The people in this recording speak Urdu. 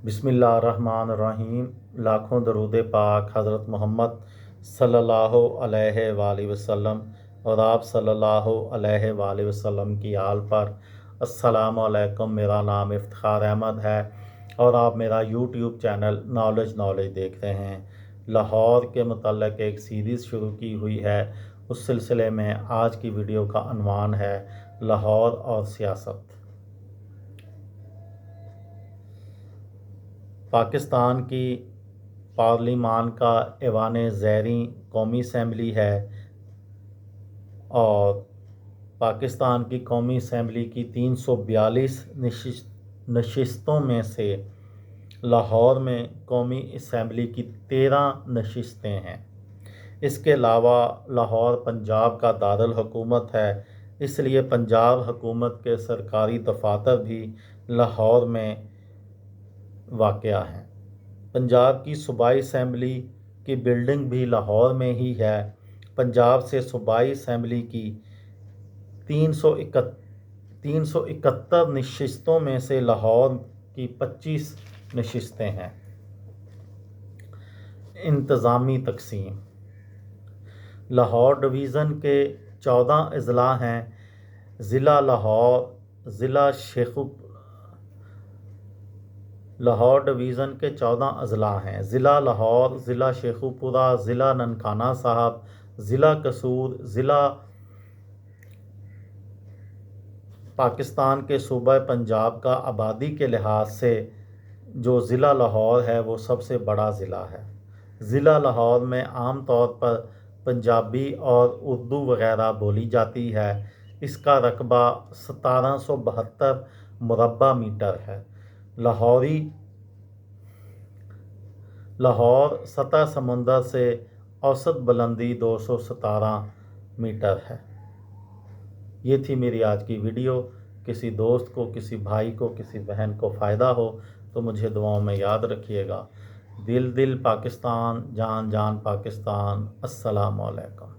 بسم اللہ الرحمن الرحیم۔ لاکھوں درود پاک حضرت محمد صلی اللہ علیہ وآلہ وسلم اور آپ صلی اللہ علیہ وآلہ وسلم کی آل پر۔ السلام علیکم، میرا نام افتخار احمد ہے اور آپ میرا یوٹیوب چینل نالج دیکھتے ہیں۔ لاہور کے متعلق ایک سیریز شروع کی ہوئی ہے، اس سلسلے میں آج کی ویڈیو کا عنوان ہے لاہور اور سیاست۔ پاکستان کی پارلیمان کا ایوان زیریں قومی اسمبلی ہے اور پاکستان کی قومی اسمبلی کی 342 نشستوں میں سے لاہور میں قومی اسمبلی کی 13 نشستیں ہیں۔ اس کے علاوہ لاہور پنجاب کا دارالحکومت ہے، اس لیے پنجاب حکومت کے سرکاری دفاتر بھی لاہور میں واقع ہیں۔ پنجاب کی صوبائی اسمبلی کی بلڈنگ بھی لاہور میں ہی ہے۔ پنجاب سے صوبائی اسمبلی کی 371 نشستوں میں سے لاہور کی 25 نشستیں ہیں۔ انتظامی تقسیم: لاہور ڈویژن کے 14 اضلاع ہیں۔ ضلع لاہور ڈویژن کے 14 اضلاع ہیں۔ ضلع لاہور، ضلع شیخوپورہ، ضلع ننکانہ صاحب، ضلع قصور۔ ضلع پاکستان کے صوبہ پنجاب کا آبادی کے لحاظ سے جو ضلع لاہور ہے وہ سب سے بڑا ضلع ہے۔ ضلع لاہور میں عام طور پر پنجابی اور اردو وغیرہ بولی جاتی ہے۔ اس کا رقبہ 1772 مربع میٹر ہے۔ لاہور سطح سمندر سے اوسط بلندی 217 میٹر ہے۔ یہ تھی میری آج کی ویڈیو۔ کسی دوست کو، کسی بھائی کو، کسی بہن کو فائدہ ہو تو مجھے دعاؤں میں یاد رکھیے گا۔ دل پاکستان، جان پاکستان۔ السلام علیکم۔